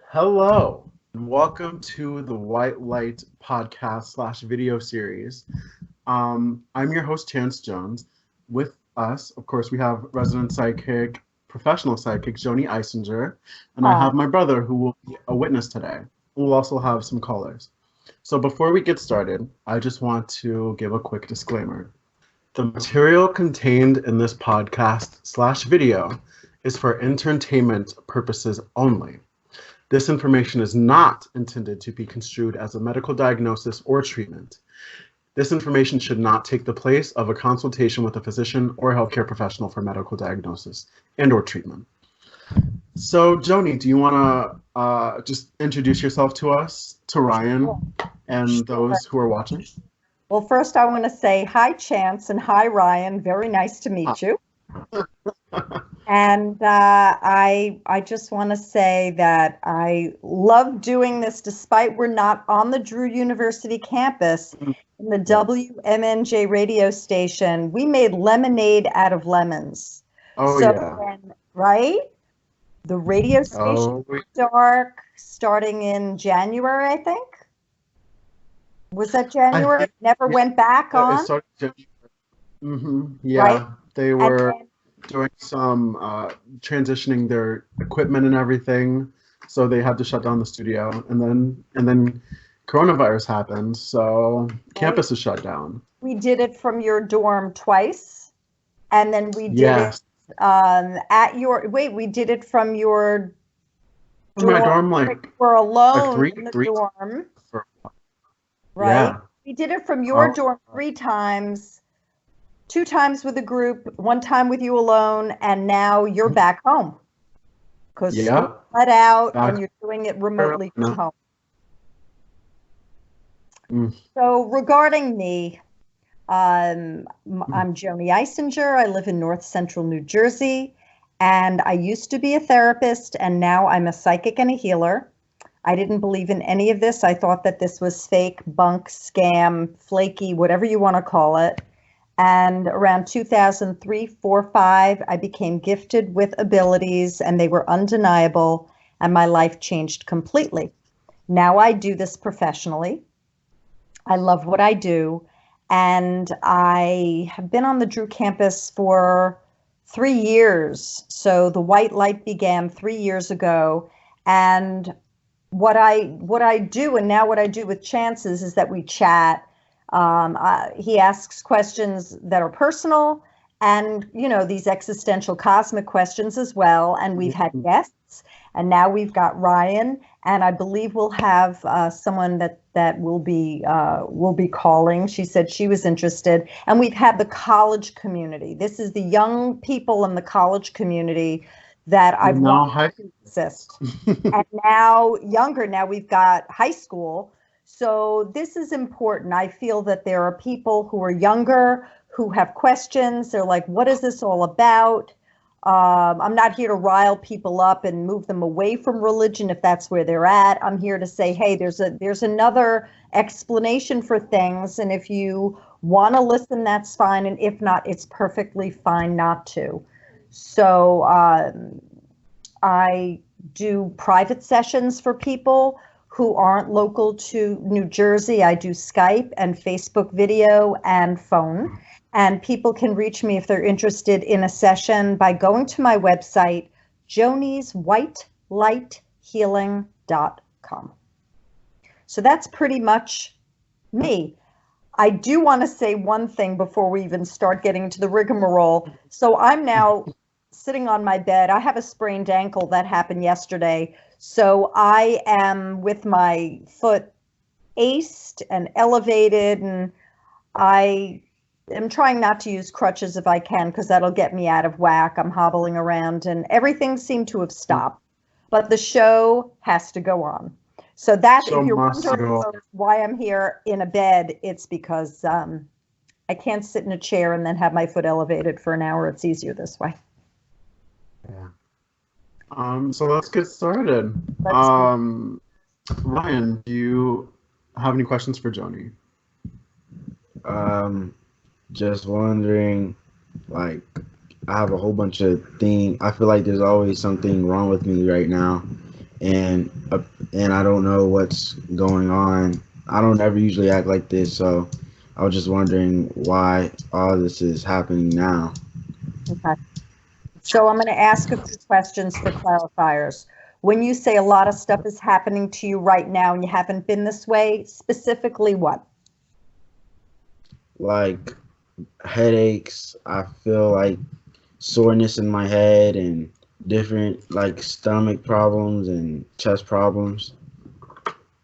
Hello, and welcome to the White Light podcast slash video series. I'm your host, Chance Jones. With us, of course, we have resident psychic, professional psychic, Joanie Eisinger, and I Hi. have my brother who will be a witness today. We'll also have some callers. So before we get started, I just want to give a quick disclaimer. The material contained in this podcast slash video is for entertainment purposes only. This information is not intended to be construed as a medical diagnosis or treatment. This information should not take the place of a consultation with a physician or healthcare professional for medical diagnosis and or treatment. So, Joanie, do you want to just introduce yourself to us, to Ryan, and those who are watching? Well, first I want to say hi, Chance, and hi, Ryan. Very nice to meet you. And I just want to say that I love doing this, despite we're not on the Drew University campus. In the Wmnj radio station, we made lemonade out of lemons. Oh, So yeah. when, right? The radio station went dark starting in January, I think. Was that January? Never went back It on? started Yeah, Right. they And were then, doing some transitioning their equipment and everything, so they had to shut down the studio, and then coronavirus happened, so campus is shut down. we did it from your dorm twice, and then we did Yes, it at your, we did it from your my dorm. dorm like We're alone three in the three dorm, for, right? yeah. We did it from your Oh, dorm 3 times, 2 times with a group, 1 time with you alone, and now you're back home because yeah. school let out Back and you're doing it remotely from no. home. Mm. So regarding me, I'm Joanie Eisinger. I live in North Central New Jersey, and I used to be a therapist, and now I'm a psychic and a healer. I didn't believe in any of this. I thought that this was fake, bunk, scam, flaky, whatever you want to call it. And around 2003, 4, 5, I became gifted with abilities, and they were undeniable, and my life changed completely. Now I do this professionally. I love what I do. And I have been on the Drew campus for 3 years. So the white light began 3 years ago. And what I do, and now what I do with Chances, is that we chat. He asks questions that are personal, and these existential cosmic questions as well. And we've had guests, and now we've got Ryan, and I believe we'll have someone that will be calling. She said she was interested, and we've had the college community. This is the young people in the college community that I've wanted to assist. And now younger, now we've got high school. So this is important. I feel that there are people who are younger who have questions. They're like, what is this all about? I'm not here to rile people up and move them away from religion if that's where they're at. I'm here to say, hey, there's another explanation for things. And if you want to listen, that's fine. And if not, it's perfectly fine not to. So I do private sessions for people who aren't local to New Jersey. I do Skype and Facebook video and phone. And people can reach me if they're interested in a session by going to my website, jonieswhitelighthealing.com. So that's pretty much me. I do want to say one thing before we even start getting into the rigmarole. So I'm now sitting on my bed. I have a sprained ankle that happened yesterday. So I am with my foot aced and elevated, and I am trying not to use crutches if I can, because that'll get me out of whack. I'm hobbling around, and everything seemed to have stopped. But the show has to go on. So that, if you're wondering why I'm here in a bed, it's because I can't sit in a chair and then have my foot elevated for an hour. It's easier this way. Yeah. So let's get started. Ryan, do you have any questions for Joanie? Just wondering, like, I have a whole bunch of things. I feel like there's always something wrong with me right now, and and I don't know what's going on. I don't ever usually act like this, so I was just wondering why all this is happening now. Okay. So I'm going to ask a few questions for clarifiers. When you say a lot of stuff is happening to you right now and you haven't been this way, specifically what? Like headaches, I feel like soreness in my head and different like stomach problems and chest problems,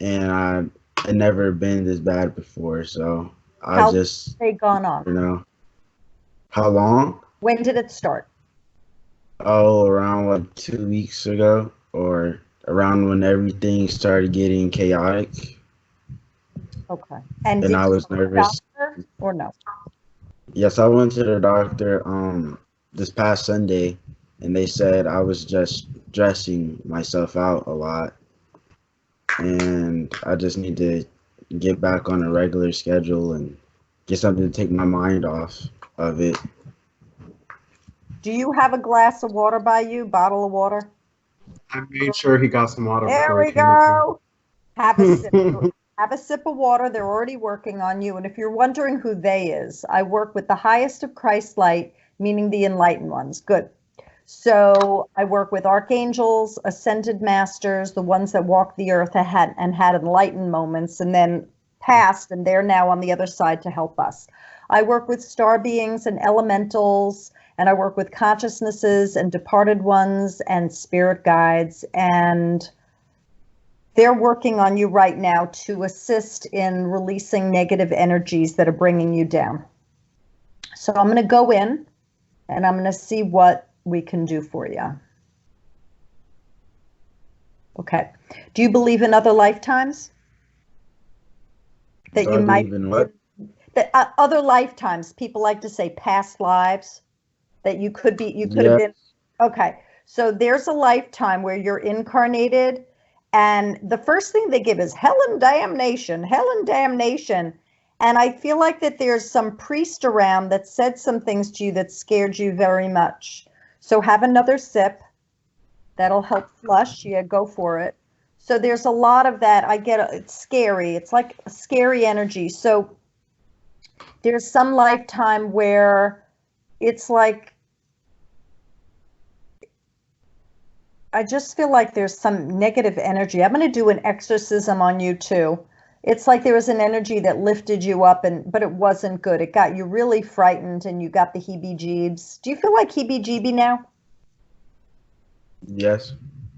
and I never been this bad before, so I How long just, have they gone on? you know, how long? When did it start? Oh, around like 2 weeks ago, or around when everything started getting chaotic, Okay. And and did I you was go to the nervous. doctor or no? Yes, I went to the doctor this past Sunday, and they said I was just stressing myself out a lot, and I just need to get back on a regular schedule and get something to take my mind off of it. Do you have a glass of water by you, bottle of water? I made sure he got some water There before he we came up here. go. Have a sip. Have a sip of water. They're already working on you. And if you're wondering who they is, I work with the highest of Christ light, meaning the enlightened ones. Good. So I work with archangels, ascended masters, the ones that walked the earth and had enlightened moments and then passed, and they're now on the other side to help us. I work with star beings and elementals, and I work with consciousnesses and departed ones and spirit guides, and they're working on you right now to assist in releasing negative energies that are bringing you down. So I'm going to go in and I'm going to see what we can do for you. Okay. Do you believe in other lifetimes? That Do you I might, believe in what? that other lifetimes, people like to say past lives, that you could have Yeah. been. Okay. So there's a lifetime where you're incarnated, and the first thing they give is hell and damnation, hell and damnation. And I feel like that there's some priest around that said some things to you that scared you very much. So have another sip. That'll help flush. Yeah, go for it. So there's a lot of that. It's scary. It's like a scary energy. So there's some lifetime where it's like, I just feel like there's some negative energy. I'm going to do an exorcism on you too. It's like there was an energy that lifted you up, but it wasn't good. It got you really frightened and you got the heebie-jeebs. Do you feel like heebie-jeebie now? Yes.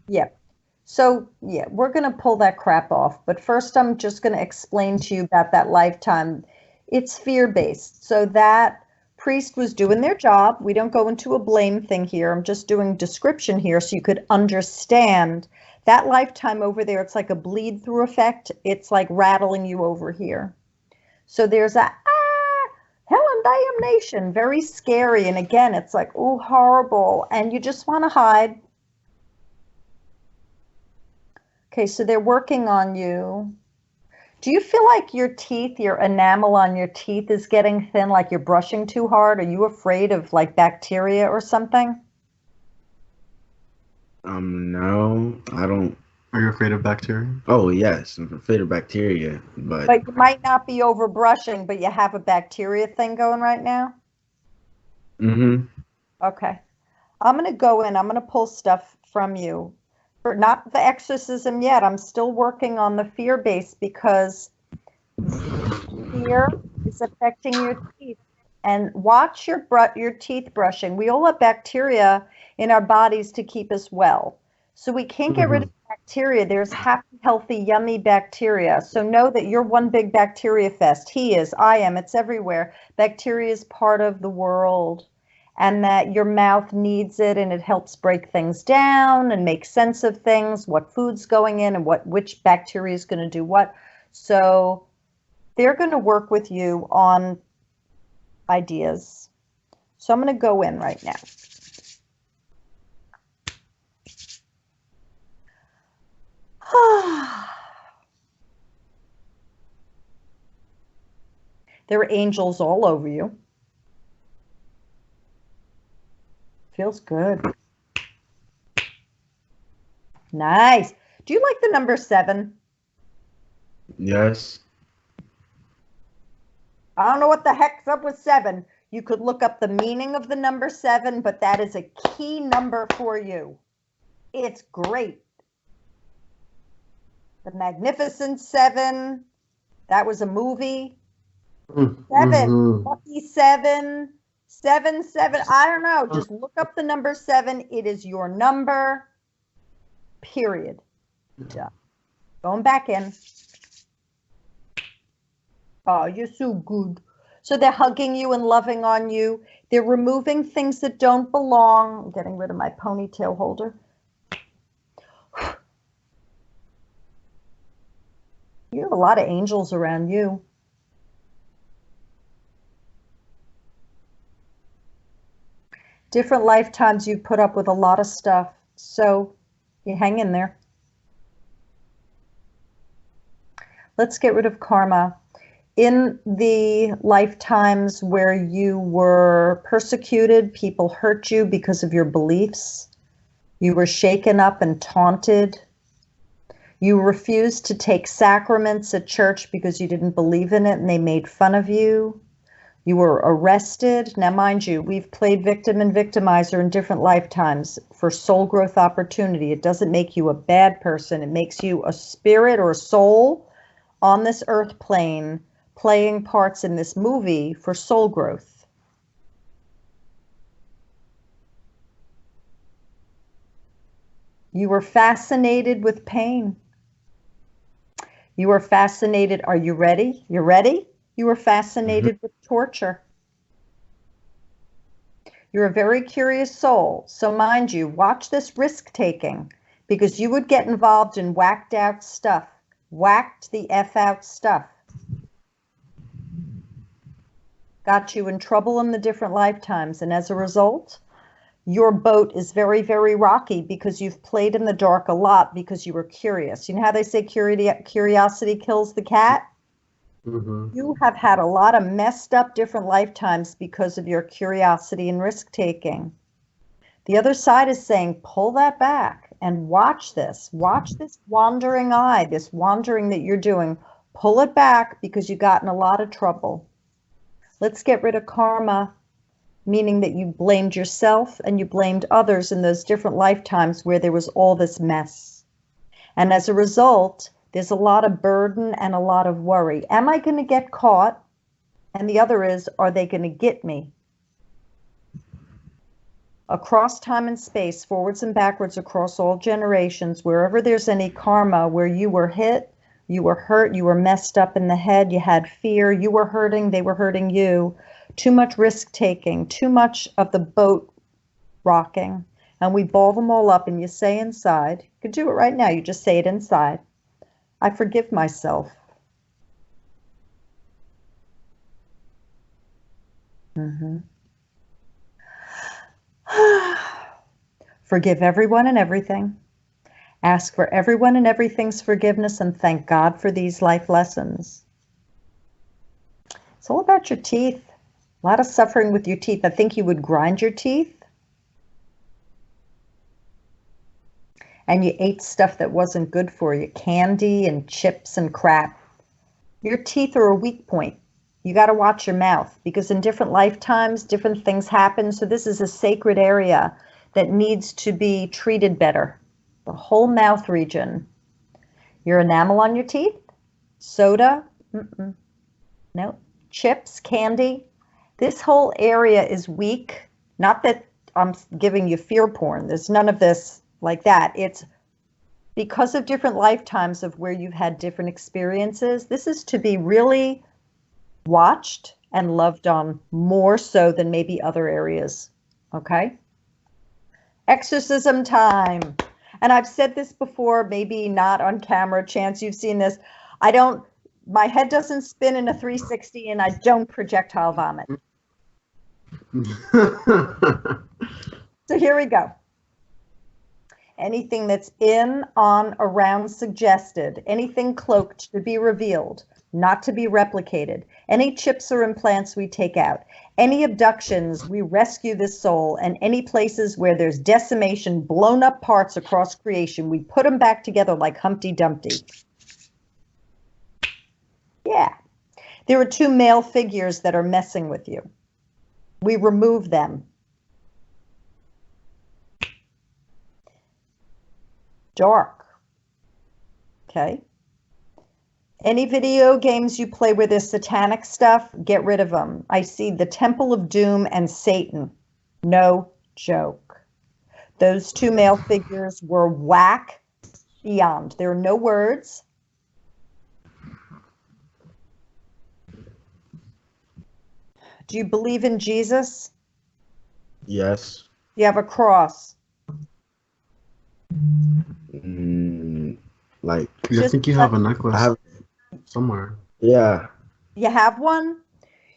Yeah. So, yeah, we're going to pull that crap off. But first, I'm just going to explain to you about that lifetime. It's fear-based. So that priest was doing their job. We don't go into a blame thing here. I'm just doing description here so you could understand that lifetime over there. It's like a bleed through effect. It's like rattling you over here. So there's a hell and damnation, very scary. And again, it's like, oh, horrible. And you just want to hide. Okay, so they're working on you. Do you feel like your teeth, your enamel on your teeth is getting thin, like you're brushing too hard? Are you afraid of like bacteria or something? No, I don't. Are you afraid of bacteria? Oh, yes, I'm afraid of bacteria, but But you might not be over brushing, but you have a bacteria thing going right now? mm-hmm. Okay. I'm going to go in. I'm going to pull stuff from you. For not the exorcism yet. I'm still working on the fear base because fear is affecting your teeth. And watch your teeth brushing. We all have bacteria in our bodies to keep us well. So we can't get rid of bacteria. There's happy, healthy, yummy bacteria. So know that you're one big bacteria fest. He is, I am, it's everywhere. Bacteria is part of the world, and that your mouth needs it, and it helps break things down and make sense of things, what food's going in and which bacteria is going to do what. So they're going to work with you on ideas. So I'm going to go in right now. There are angels all over you. Feels good. Nice. Do you like the number 7? Yes. I don't know what the heck's up with 7. You could look up the meaning of the number 7, but that is a key number for you. It's great. The Magnificent Seven. That was a movie. 7. Lucky 7. 7, 7. I don't know. Just look up the number 7. It is your number. Period. Done. Going back in. Oh, you're so good. So they're hugging you and loving on you. They're removing things that don't belong. I'm getting rid of my ponytail holder. You have a lot of angels around you. Different lifetimes you put up with a lot of stuff. So you hang in there. Let's get rid of karma. In the lifetimes where you were persecuted, people hurt you because of your beliefs. You were shaken up and taunted. You refused to take sacraments at church because you didn't believe in it and they made fun of you. You were arrested. Now, mind you, we've played victim and victimizer in different lifetimes for soul growth opportunity. It doesn't make you a bad person. It makes you a spirit or a soul on this earth plane playing parts in this movie for soul growth. You were fascinated with pain. You were fascinated. Are you ready? You ready? You were fascinated with torture. You're a very curious soul. So mind you, watch this risk taking because you would get involved in whacked out stuff. Whacked the F out stuff. Got you in trouble in the different lifetimes. And as a result, your boat is very, very rocky because you've played in the dark a lot because you were curious. You know how they say curiosity kills the cat? You have had a lot of messed up different lifetimes because of your curiosity and risk taking. The other side is saying, pull that back and watch this. Watch this wandering eye, this wandering that you're doing. Pull it back because you got in a lot of trouble. Let's get rid of karma, meaning that you blamed yourself and you blamed others in those different lifetimes where there was all this mess. And as a result, there's a lot of burden and a lot of worry. Am I going to get caught? And the other is, are they going to get me? Across time and space, forwards and backwards, across all generations, wherever there's any karma, where you were hit, you were hurt, you were messed up in the head, you had fear, you were hurting, they were hurting you. Too much risk taking, too much of the boat rocking. And we ball them all up and you say inside, you could do it right now, you just say it inside. I forgive myself. Forgive everyone and everything. Ask for everyone and everything's forgiveness and thank God for these life lessons. It's all about your teeth. A lot of suffering with your teeth. I think you would grind your teeth. And you ate stuff that wasn't good for you. Candy and chips and crap. Your teeth are a weak point. You got to watch your mouth because in different lifetimes, different things happen. So this is a sacred area that needs to be treated better. The whole mouth region. Your enamel on your teeth? Soda? No. Chips, candy. This whole area is weak. Not that I'm giving you fear porn. There's none of this like that. It's because of different lifetimes of where you've had different experiences. This is to be really watched and loved on more so than maybe other areas. Okay? Exorcism time. And I've said this before, maybe not on camera, chance you've seen this. My head doesn't spin in a 360 and I don't projectile vomit. So here we go. Anything that's in, on, around, suggested, anything cloaked to be revealed, not to be replicated. Any chips or implants we take out. Any abductions, we rescue this soul. And any places where there's decimation, blown up parts across creation, we put them back together like Humpty Dumpty. Yeah. There are 2 male figures that are messing with you. We remove them. Dark. Okay. Any video games you play where there's satanic stuff, get rid of them. I see the Temple of Doom and Satan. No joke. Those 2 male figures were whack beyond. There are no words. Do you believe in Jesus? Yes. You have a cross. Like, I think you have a necklace I have, somewhere. yeah. You have one?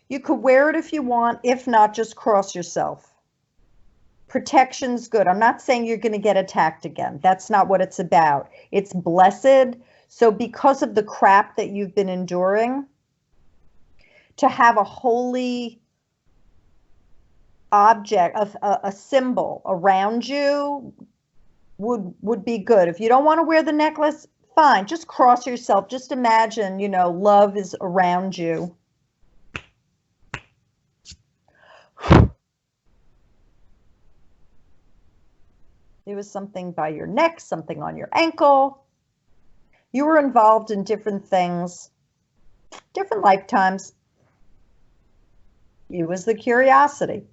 You could wear it if you want. If not, just cross yourself. Protection's good. I'm not saying you're going to get attacked again. That's not what it's about. It's blessed. So because of the crap that you've been enduring, to have a holy object, a symbol around you would be good. If you don't want to wear the necklace, fine, just cross yourself. Just imagine, you know, love is around you. There was something by your neck, something on your ankle. You were involved in different things, different lifetimes. It was the curiosity.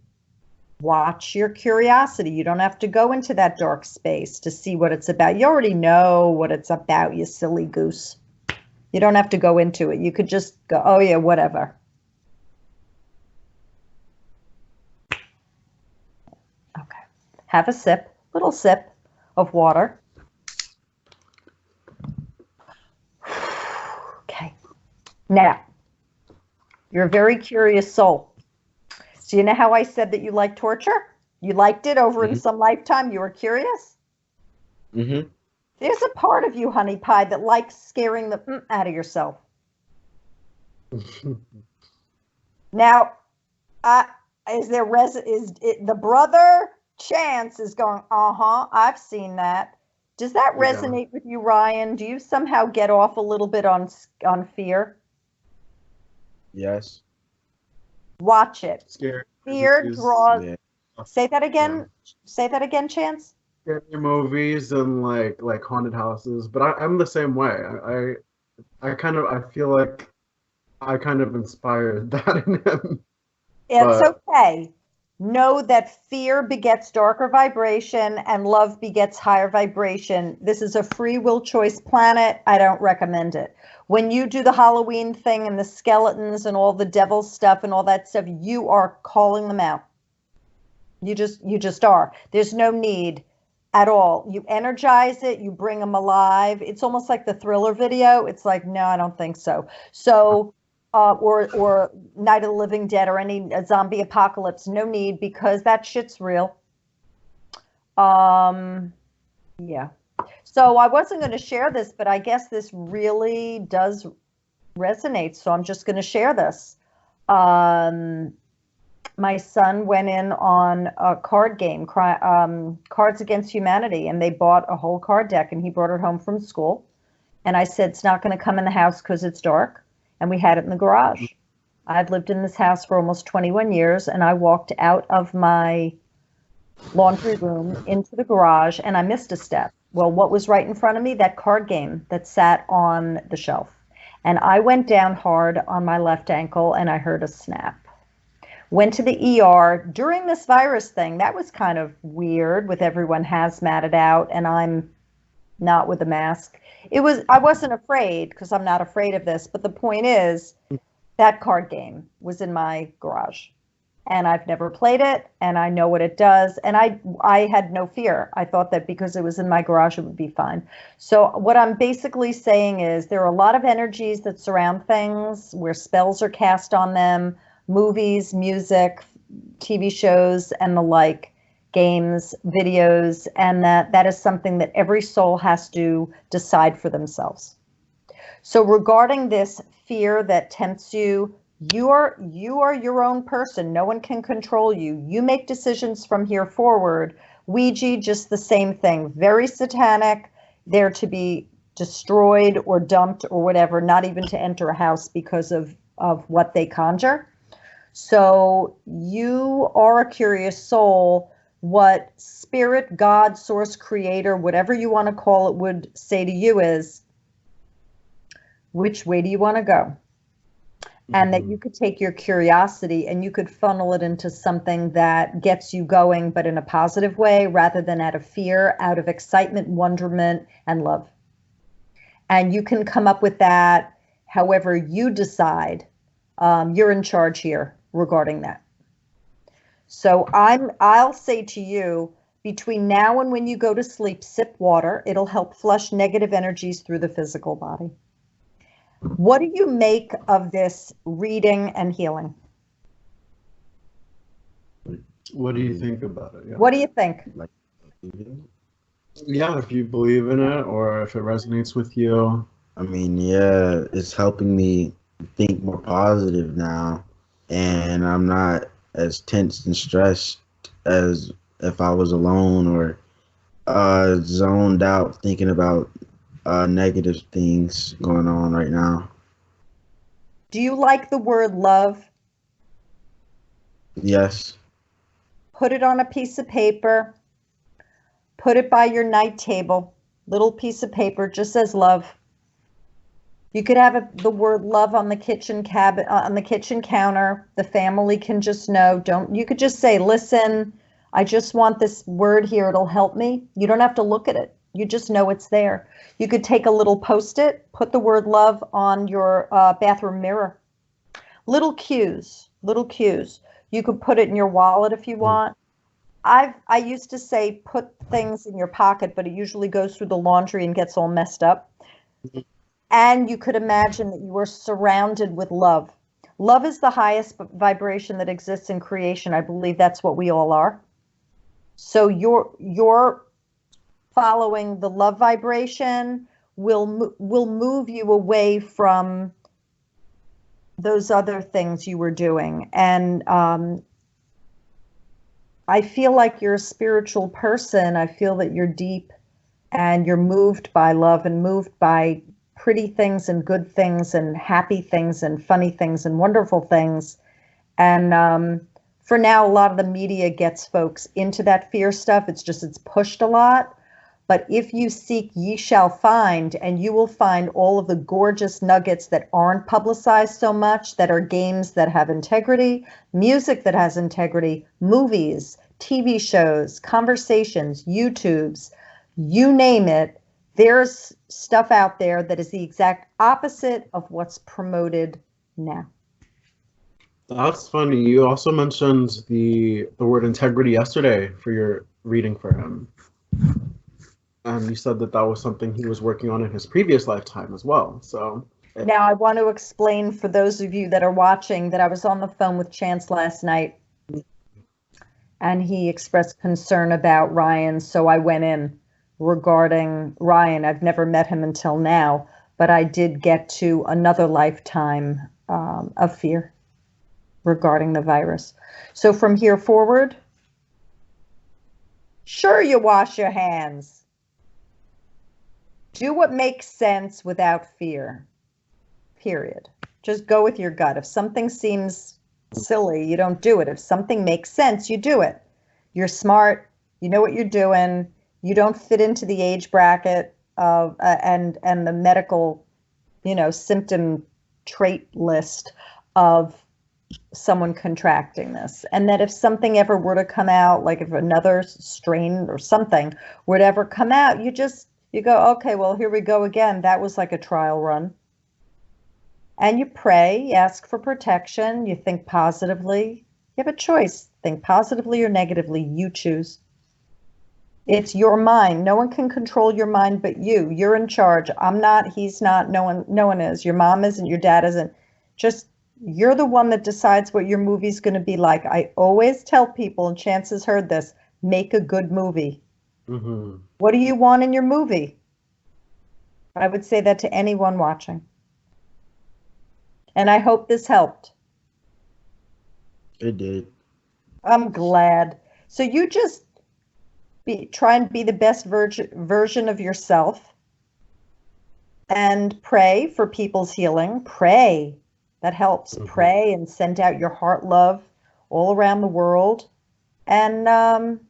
Watch your curiosity. You don't have to go into that dark space to see what it's about. You already know what it's about, you silly goose. You don't have to go into it. You could just go, oh yeah, whatever. Okay. Have a sip, little sip of water. Okay. Now, you're a very curious soul. So you know how I said that you like torture? You liked it over in some lifetime. You were curious? Mm-hmm. There's a part of you, honey pie, that likes scaring the out of yourself. Now, is the brother Chance is going, I've seen that. Does that resonate with you, Ryan? Do you somehow get off a little bit on fear? Yes. Watch it. Scary Fear draws. Yeah. Say that again. Yeah. Say that again, Chance. Scary movies and like haunted houses, but I'm the same way. I feel like I kind of inspired that in him. It's okay. Know that fear begets darker vibration and love begets higher vibration. This is a free will choice planet. I don't recommend it. When you do the Halloween thing and the skeletons and all the devil stuff and all that stuff, you are calling them out. You just are. There's no need at all. You energize it. You bring them alive. It's almost like the Thriller video. It's like, no, I don't think so. So, or Night of the Living Dead or any zombie apocalypse. No need, because that shit's real. Yeah. So I wasn't going to share this, but I guess this really does resonate. So I'm just going to share this. My son went in on a card game, Cards Against Humanity, and they bought a whole card deck, and he brought it home from school. And I said, it's not going to come in the house because it's dark. And we had it in the garage. I've lived in this house for almost 21 years, and I walked out of my laundry room into the garage, and I missed a step. Well, what was right in front of me? That card game that sat on the shelf. And I went down hard on my left ankle, and I heard a snap. Went to the ER during this virus thing. That was kind of weird with everyone hazmated out, and I'm not with a mask. I wasn't afraid because I'm not afraid of this, but the point is that card game was in my garage and I've never played it and I know what it does. And I had no fear. I thought that because it was in my garage, it would be fine. So what I'm basically saying is there are a lot of energies that surround things where spells are cast on them, movies, music, TV shows, and the like. Games, videos, and that is something that every soul has to decide for themselves. So regarding this fear that tempts you, you are your own person. No one can control you. You make decisions from here forward. Ouija, just the same thing. Very satanic. There to be destroyed or dumped or whatever, not even to enter a house because of what they conjure. So you are a curious soul. What spirit, God, source, creator, whatever you want to call it, would say to you is, which way do you want to go? And that you could take your curiosity and you could funnel it into something that gets you going, but in a positive way, rather than out of fear, out of excitement, wonderment, and love. And you can come up with that however you decide. You're in charge here regarding that. So I'll say to you, between now and when you go to sleep, sip water. It'll help flush negative energies through the physical body. What do you make of this reading and healing? What do you think about it? Yeah. What do you think? Like, Yeah, if you believe in it or if it resonates with you. I mean, yeah, it's helping me think more positive now, and I'm not as tense and stressed as if I was alone or zoned out thinking about negative things going on right now. Do you like the word love? Yes. Put it on a piece of paper. Put it by your night table. Little piece of paper, just says love. You could have the word love on the kitchen cabinet, on the kitchen counter. The family can just know. You could just say, listen, I just want this word here. It'll help me. You don't have to look at it. You just know it's there. You could take a little Post-it, put the word love on your bathroom mirror. Little cues. You could put it in your wallet if you want. I used to say put things in your pocket, but it usually goes through the laundry and gets all messed up. And you could imagine that you are surrounded with love. Love is the highest vibration that exists in creation. I believe that's what we all are. So you're following the love vibration will move you away from those other things you were doing. And I feel like you're a spiritual person. I feel that you're deep and you're moved by love and moved by pretty things and good things and happy things and funny things and wonderful things. And for now, a lot of the media gets folks into that fear stuff. It's pushed a lot. But if you seek, ye shall find, and you will find all of the gorgeous nuggets that aren't publicized so much, that are games that have integrity, music that has integrity, movies, TV shows, conversations, YouTubes, you name it. There's stuff out there that is the exact opposite of what's promoted now. That's funny. You also mentioned the word integrity yesterday for your reading for him. And you said that was something he was working on in his previous lifetime as well. So now I want to explain for those of you that are watching that I was on the phone with Chance last night and he expressed concern about Ryan. So I went in regarding Ryan. I've never met him until now, but I did get to another lifetime of fear regarding the virus. So from here forward, sure, you wash your hands. Do what makes sense without fear, period. Just go with your gut. If something seems silly, you don't do it. If something makes sense, you do it. You're smart. You know what you're doing. You don't fit into the age bracket of and the medical, symptom trait list of someone contracting this. And that if something ever were to come out, like if another strain or something were to ever come out, you go, okay, well, here we go again. That was like a trial run. And you pray, you ask for protection, you think positively. You have a choice. Think positively or negatively. You choose. It's your mind. No one can control your mind but you. You're in charge. I'm not, he's not, no one is. Your mom isn't, your dad isn't. Just, you're the one that decides what your movie's going to be like. I always tell people, and Chance has heard this, make a good movie. Mm-hmm. What do you want in your movie? I would say that to anyone watching. And I hope this helped. It did. I'm glad. So you just try and be the best version of yourself and pray for people's healing. Pray. That helps. Mhm. Pray and send out your heart love all around the world. And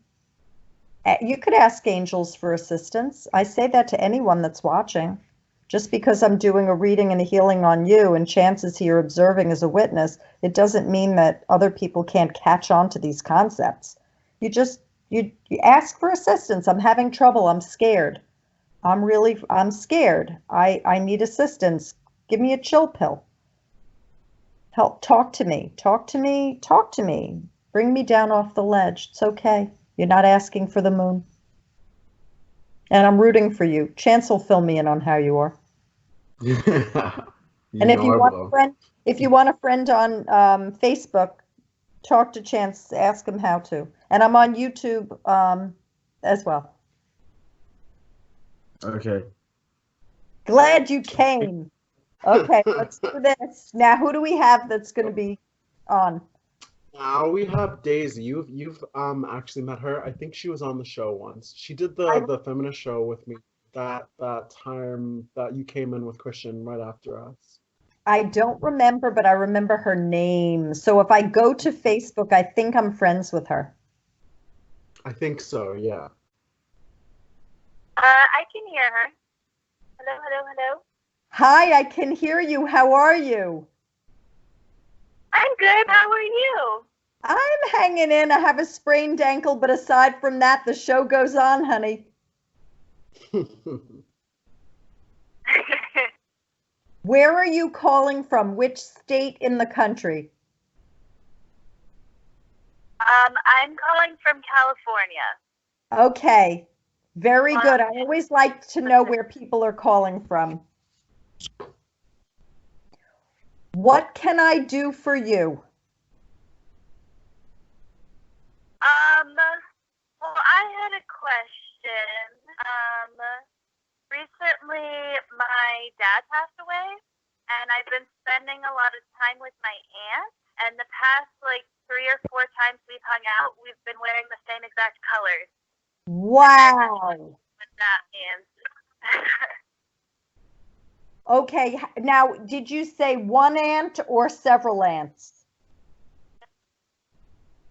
you could ask angels for assistance. I say that to anyone that's watching. Just because I'm doing a reading and a healing on you and chances you're observing as a witness, it doesn't mean that other people can't catch on to these concepts. You ask for assistance. I'm having trouble. I'm scared. I'm scared. I need assistance. Give me a chill pill. Help, talk to me. Talk to me. Talk to me. Bring me down off the ledge. It's okay. You're not asking for the moon. And I'm rooting for you. Chance will fill me in on how you are. And if you want a friend on Facebook, talk to Chance, ask him how to. And I'm on YouTube as well. Okay. Glad you came. Okay, let's do this. Now, who do we have that's going to be on? Now we have Daisy. You've actually met her. I think she was on the show once. She did the feminist show with me that time that you came in with Christian right after us. I don't remember, but I remember her name. So if I go to Facebook, I think I'm friends with her. I think so, yeah. I can hear her. Hello, hello, hello. Hi, I can hear you. How are you? I'm good. How are you? I'm hanging in. I have a sprained ankle, but aside from that, the show goes on, honey. Where are you calling from? Which state in the country? I'm calling from California. Okay, very good. I always like to know where people are calling from. What can I do for you? Well, I had a question. Recently my dad passed away, and I've been spending a lot of time with my aunt, and the past, 3 or 4 times we've hung out, we've been wearing the same exact colors. Wow. What that means. Okay, now, did you say one aunt or several aunts?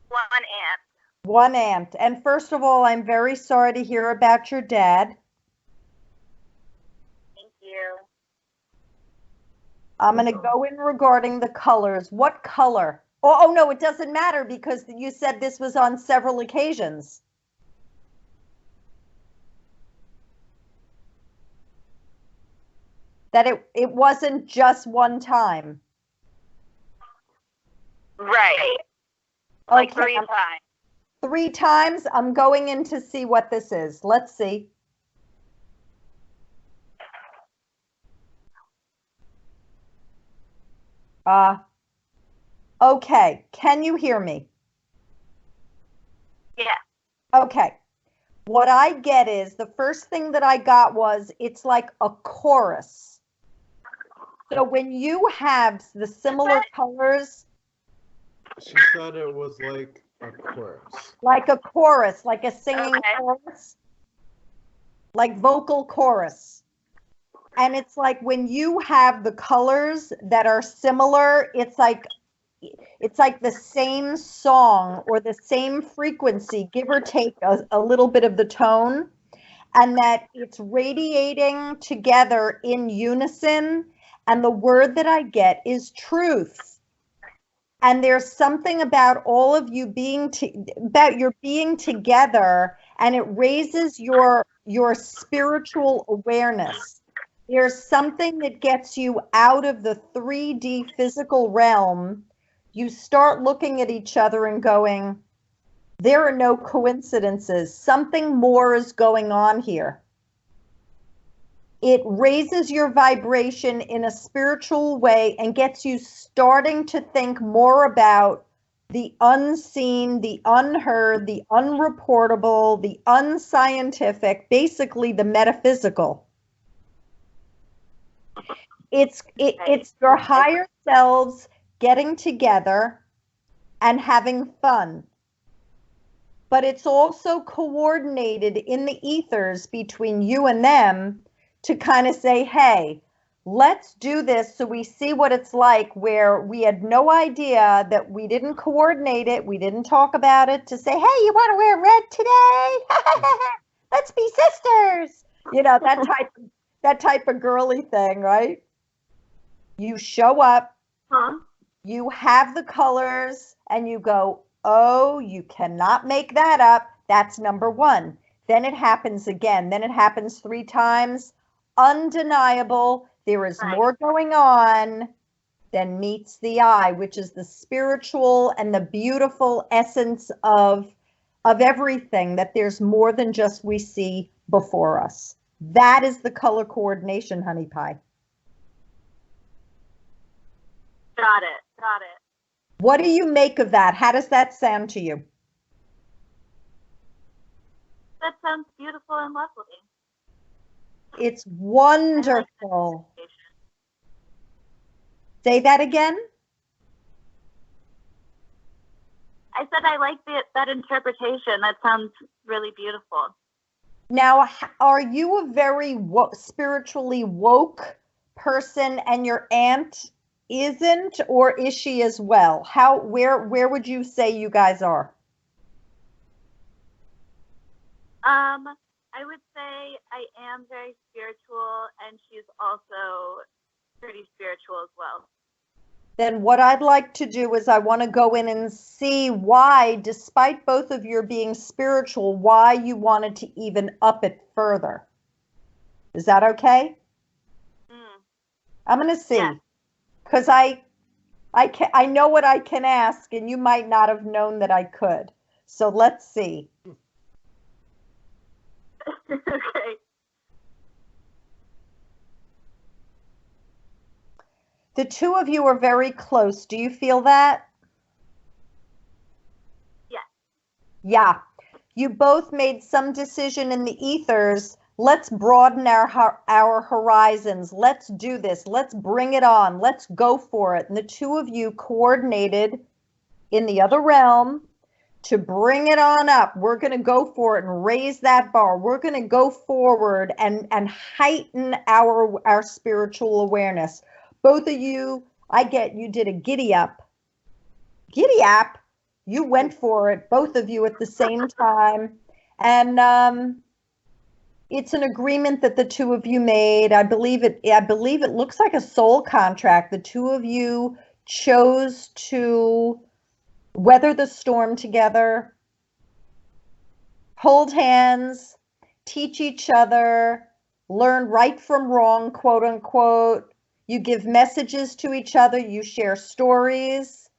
One aunt. One aunt. And first of all, I'm very sorry to hear about your dad. Thank you. I'm going to go in regarding the colors. What color? Oh, no, it doesn't matter because you said this was on several occasions. That it wasn't just one time. Right. Okay. 3 times. 3 times. I'm going in to see what this is. Let's see. Okay. Can you hear me? Yeah. Okay. What I get is the first thing that I got was it's like a chorus. So when you have the similar colors. She said it was like a chorus. Like a chorus, like a singing chorus. Like vocal chorus. And it's like when you have the colors that are similar, it's like the same song or the same frequency, give or take a little bit of the tone, and that it's radiating together in unison. And the word that I get is truth. And there's something about all of you being together, and it raises your spiritual awareness. There's something that gets you out of the 3D physical realm. You start looking at each other and going, there are no coincidences. Something more is going on here. It raises your vibration in a spiritual way and gets you starting to think more about the unseen, the unheard, the unreportable, the unscientific, basically the metaphysical. It's your higher selves getting together and having fun. But it's also coordinated in the ethers between you and them to kind of say, hey, let's do this so we see what it's like, where we had no idea, that we didn't coordinate it, we didn't talk about it, to say, hey, you want to wear red today? Let's be sisters. You know, that type of girly thing, right? You show up, you have the colors, and you go, oh, you cannot make that up. That's number one. Then it happens again. Then it happens 3 times. Undeniable. There is more going on than meets the eye, which is the spiritual and the beautiful essence of everything, that there's more than just we see before us. That is the color coordination, honey pie. Got it. Got it. What do you make of that? How does that sound to you? That sounds beautiful and lovely. It's wonderful. Say that again. I said I like that interpretation. That sounds really beautiful. Now, are you a very spiritually woke person, and your aunt isn't, or is she as well? Where would you say you guys are? I would say I am very spiritual, and she's also pretty spiritual as well. Then what I'd like to do is I want to go in and see why, despite both of your being spiritual, why you wanted to even up it further. Is that okay? I'm going to see. Yeah. Because I know what I can ask, and you might not have known that I could. So let's see. Okay. The two of you are very close. Do you feel that? Yeah. Yeah. You both made some decision in the ethers. Let's broaden our horizons. Let's do this. Let's bring it on. Let's go for it. And the two of you coordinated in the other realm to bring it on up. We're going to go for it and raise that bar. We're going to go forward and heighten our spiritual awareness. Both of you, you did a giddy up. Giddy up. You went for it, both of you at the same time. And it's an agreement that the two of you made. I believe it looks like a soul contract. The two of you chose to weather the storm together, hold hands, teach each other, learn right from wrong, quote unquote. You give messages to each other, you share stories,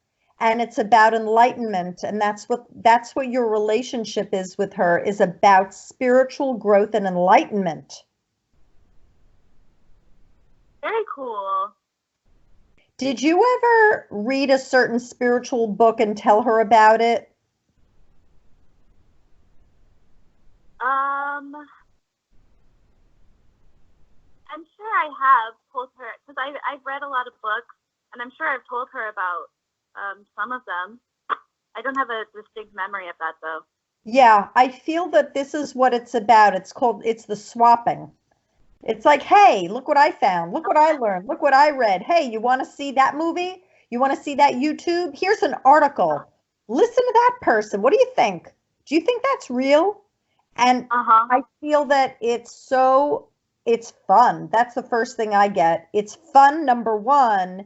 and it's about enlightenment. And that's what your relationship is with her, is about spiritual growth and enlightenment. Very cool. Did you ever read a certain spiritual book and tell her about it? I'm sure I have told her, because I've read a lot of books, and I'm sure I've told her about some of them. I don't have a distinct memory of that, though. Yeah, I feel that this is what it's about. It's the swapping. It's like, hey, look what I found. Look what I learned. Look what I read. Hey, you want to see that movie? You want to see that YouTube? Here's an article. Listen to that person. What do you think? Do you think that's real? And I feel that it's fun. That's the first thing I get. It's fun, number one,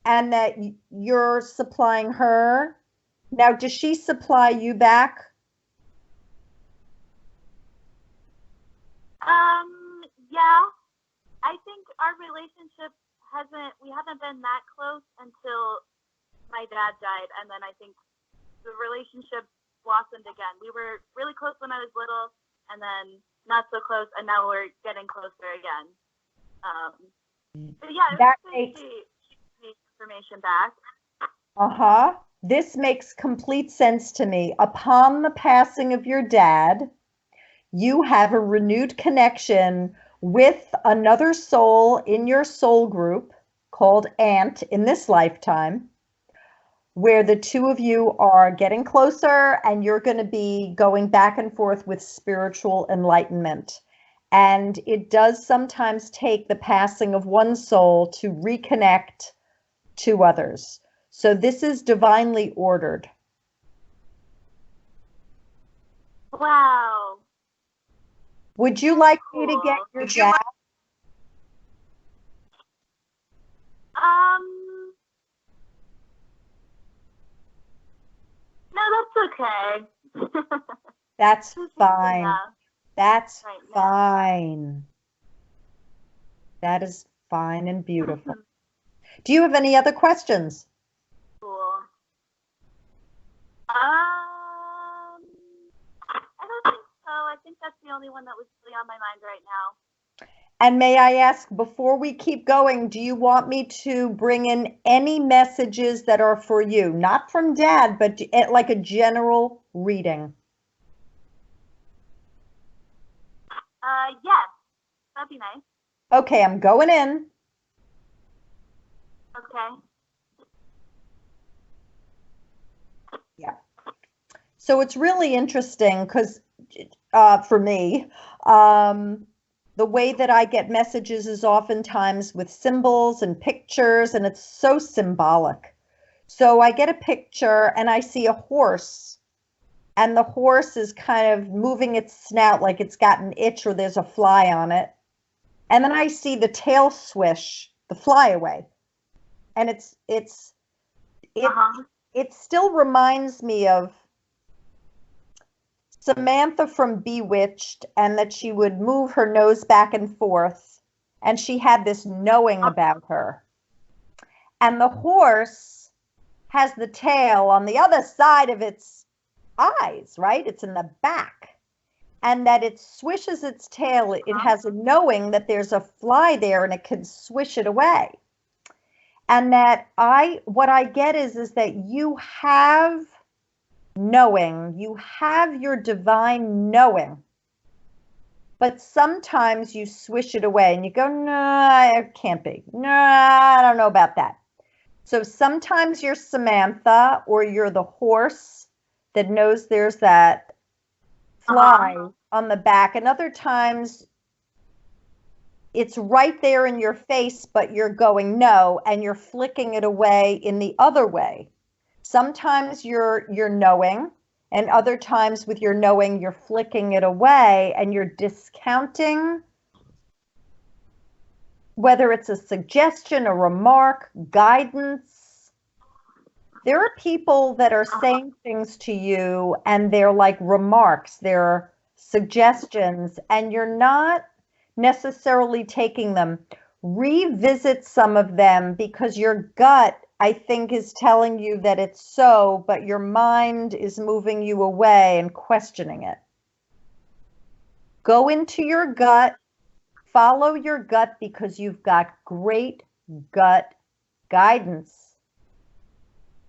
and that you're supplying her. Now, does she supply you back? Yeah. I think our relationship we haven't been that close until my dad died, and then I think the relationship blossomed again. We were really close when I was little, and then not so close, and now we're getting closer again. But yeah, that makes she takes information back. This makes complete sense to me. Upon the passing of your dad, you have a renewed connection with another soul in your soul group called Ant in this lifetime, where the two of you are getting closer and you're going to be going back and forth with spiritual enlightenment. And it does sometimes take the passing of one soul to reconnect to others. So this is divinely ordered. Wow. Would you like me to get your dad? No, that's okay. That's fine. enough That's right now. fine. That is fine and beautiful. Do you have any other questions? Cool. I don't think so. I think that's the only one that was really on my mind right now. And may I ask, before we keep going, do you want me to bring in any messages that are for you? Not from Dad, but like a general reading. Yes. That'd be nice. Okay, I'm going in. Okay. Yeah. So it's really interesting because for me, the way that I get messages is oftentimes with symbols and pictures, and it's so symbolic. So I get a picture and I see a horse, and the horse is kind of moving its snout like it's got an itch or there's a fly on it. And then I see the tail swish, the fly away. And it still reminds me of Samantha from Bewitched, and that she would move her nose back and forth, and she had this knowing about her. And the horse has the tail on the other side of its eyes, right? It's in the back. And that it swishes its tail, it has a knowing that there's a fly there and it can swish it away. And that what I get is that you have knowing, you have your divine knowing, but sometimes you swish it away and you go, no, it can't be. No, I don't know about that. So sometimes you're Samantha, or you're the horse that knows there's that fly on the back, and other times it's right there in your face, but you're going no, and you're flicking it away in the other way. Sometimes you're knowing, and other times with your knowing, you're flicking it away and you're discounting whether it's a suggestion, a remark, guidance. There are people that are saying things to you and they're like remarks, they're suggestions, and you're not necessarily taking them. Revisit some of them, because your gut, I think, is telling you that it's so, but your mind is moving you away and questioning it. Go into your gut, follow your gut, because you've got great gut guidance.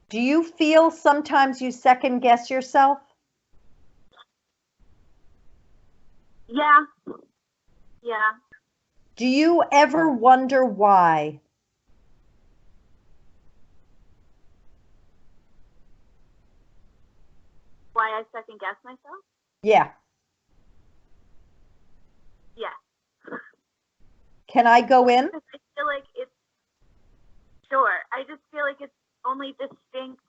Do you feel sometimes you second guess yourself? Yeah. Yeah. Do you ever wonder why? Why I second guess myself? Yeah. Yeah. Can I go in? I feel like it's, sure. I just feel like it's only distinct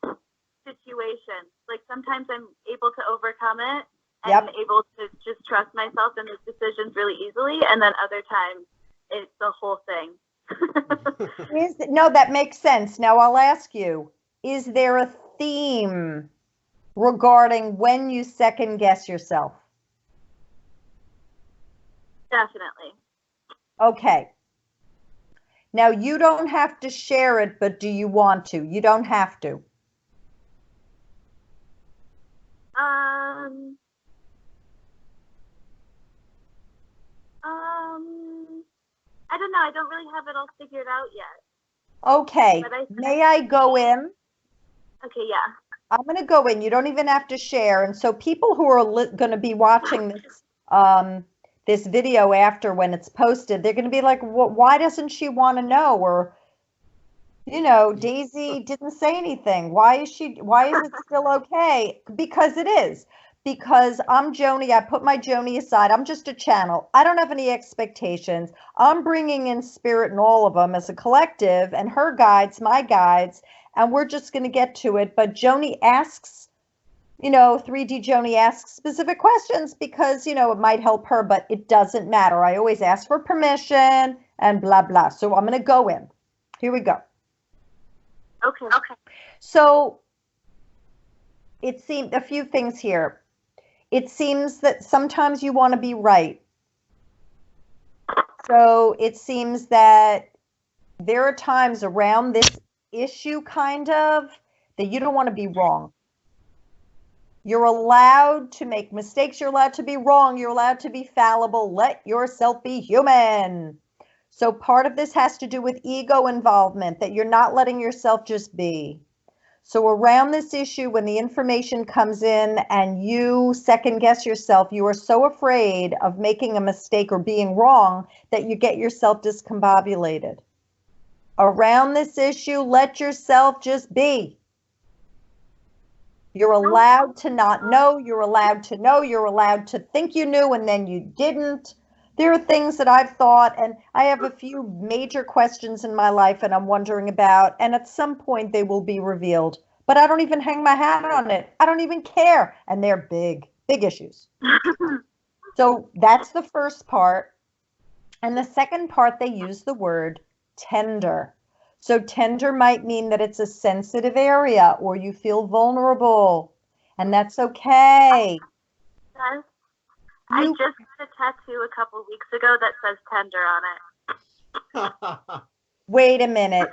situations. Like sometimes I'm able to overcome it and able to just trust myself and make decisions really easily. And then other times it's the whole thing. No, that makes sense. Now I'll ask you, is there a theme regarding when you second guess yourself? Definitely. Okay. Now you don't have to share it, but do you want to? You don't have to. I don't know. I don't really have it all figured out yet. Okay. May I go in? Okay, yeah. I'm going to go in. You don't even have to share. And so people who are going to be watching this, this video after when it's posted, they're going to be like, why doesn't she want to know? Or, Daisy didn't say anything. Why is it still okay? Because it is. Because I'm Joanie. I put my Joanie aside. I'm just a channel. I don't have any expectations. I'm bringing in spirit in all of them as a collective, and her guides, my guides, and we're just going to get to it. But Joanie asks, 3D Joanie asks specific questions because, it might help her, but it doesn't matter. I always ask for permission and blah, blah. So I'm going to go in. Here we go. Okay. So it seemed a few things here. It seems that sometimes you want to be right. So it seems that there are times around this issue that you don't want to be wrong. You're allowed to make mistakes. You're allowed to be wrong. You're allowed to be fallible. Let yourself be human. So part of this has to do with ego involvement, that you're not letting yourself just be. So around this issue, when the information comes in and you second guess yourself, you are so afraid of making a mistake or being wrong that you get yourself discombobulated. Around this issue, let yourself just be. You're allowed to not know. You're allowed to know. You're allowed to think you knew and then you didn't. There are things that I've thought, and I have a few major questions in my life and I'm wondering about, and at some point they will be revealed. But I don't even hang my hat on it. I don't even care. And they're big, big issues. So that's the first part. And the second part, they use the word tender. So tender might mean that it's a sensitive area or you feel vulnerable, and that's okay. Yes. I just got a tattoo a couple weeks ago that says tender on it. Wait a minute.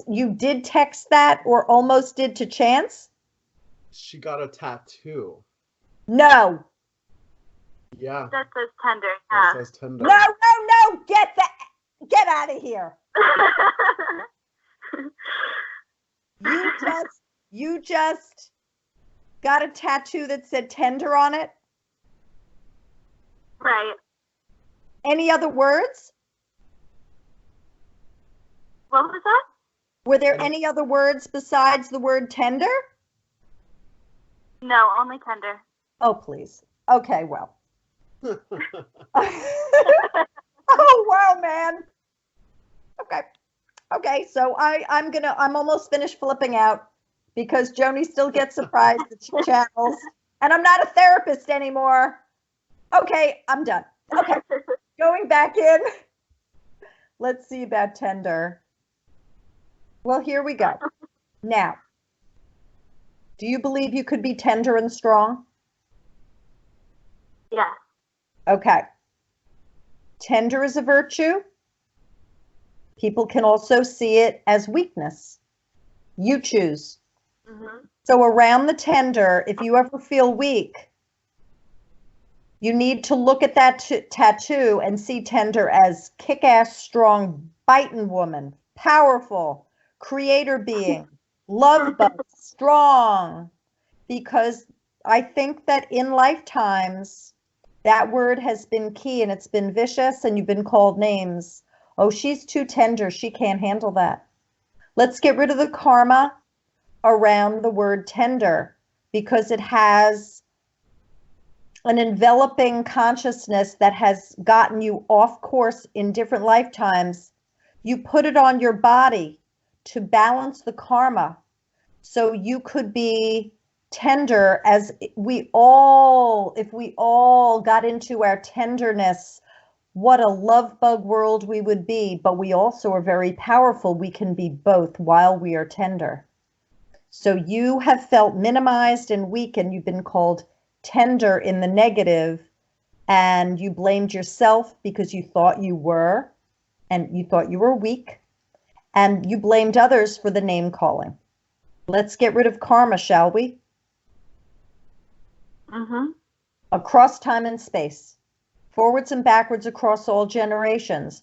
You did text that or almost did to Chance? She got a tattoo. No. Yeah. That says tender. That Yeah. says tender. No. Get out of here. You just got a tattoo that said tender on it? Right. Any other words? What was that? Were there any other words besides the word tender? No, only tender. Oh, please. Okay, well. Oh, wow, man. Okay, so I'm almost finished flipping out because Joanie still gets surprised that she channels, and I'm not a therapist anymore. Okay, I'm done. Okay, going back in. Let's see about tender. Well, here we go. Now, do you believe you could be tender and strong? Yeah. Okay. Tender is a virtue. People can also see it as weakness. You choose. Mm-hmm. So around the tender, if you ever feel weak, you need to look at that tattoo and see tender as kick-ass, strong, biting woman, powerful, creator being, love bug, strong. Because I think that in lifetimes, that word has been key and it's been vicious and you've been called names. Oh, she's too tender. She can't handle that. Let's get rid of the karma around the word tender because it has an enveloping consciousness that has gotten you off course in different lifetimes. You put it on your body to balance the karma. So you could be tender as if we all got into our tenderness, what a love bug world we would be, but we also are very powerful. We can be both while we are tender. So you have felt minimized and weak and you've been called tender in the negative and you blamed yourself because you thought you were and you thought you were weak and you blamed others for the name calling. Let's get rid of karma, shall we? Mm-hmm. Across time and space. Forwards and backwards across all generations,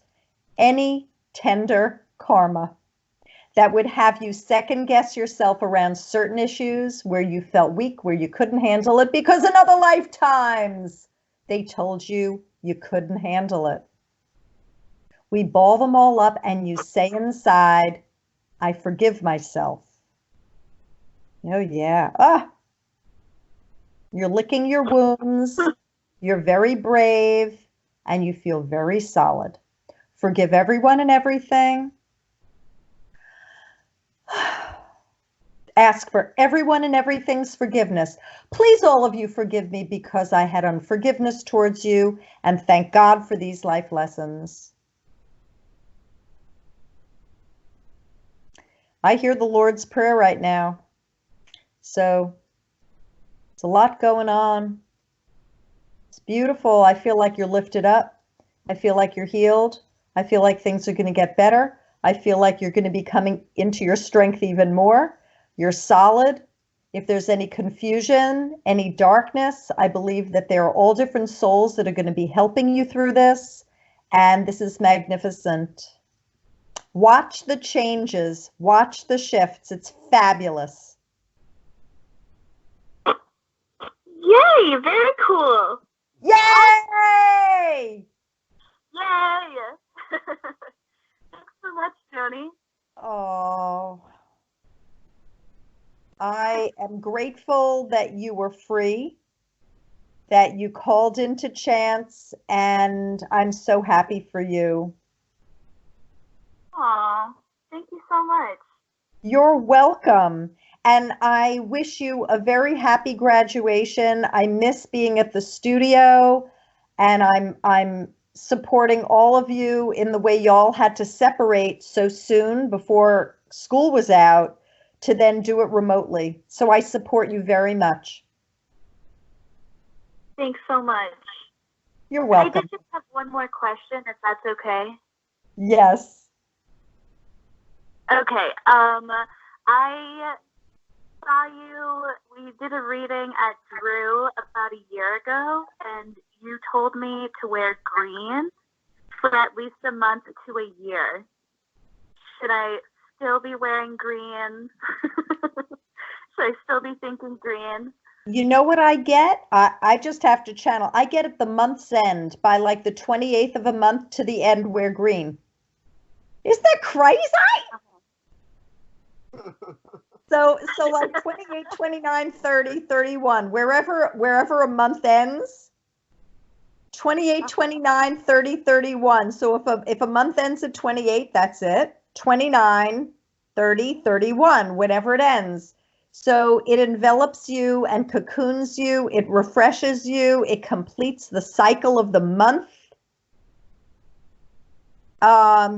any tender karma that would have you second guess yourself around certain issues where you felt weak, where you couldn't handle it because in other lifetimes they told you you couldn't handle it. We ball them all up and you say inside, I forgive myself. Oh yeah. You're licking your wounds. You're very brave and you feel very solid. Forgive everyone and everything. Ask for everyone and everything's forgiveness. Please, all of you, forgive me because I had unforgiveness towards you, and thank God for these life lessons. I hear the Lord's Prayer right now. So it's a lot going on. It's beautiful. I feel like you're lifted up. I feel like you're healed. I feel like things are going to get better. I feel like you're going to be coming into your strength even more. You're solid. If there's any confusion, any darkness, I believe that there are all different souls that are going to be helping you through this. And this is magnificent. Watch the changes. Watch the shifts. It's fabulous. Yay! Very cool. Yay! Yay! Thanks so much, Joanie. Oh. I am grateful that you were free, that you called into chance, and I'm so happy for you. Aw, thank you so much. You're welcome. And I wish you a very happy graduation. I miss being at the studio, and I'm supporting all of you in the way y'all had to separate so soon before school was out to then do it remotely. So I support you very much. Thanks so much. You're welcome. I did just have one more question, if that's okay. Yes. Okay. I saw you. We did a reading at Drew about a year ago, and you told me to wear green for at least a month to a year. Should I still be wearing green? Should I still be thinking green? You know what I get? I just have to channel. I get at the month's end, by like the 28th of a month to the end, wear green. Isn't that crazy? So like 28, 29, 30, 31, wherever a month ends, 28, 29, 30, 31. So if a month ends at 28, that's it. 29, 30, 31, whenever it ends. So it envelops you and cocoons you. It refreshes you. It completes the cycle of the month.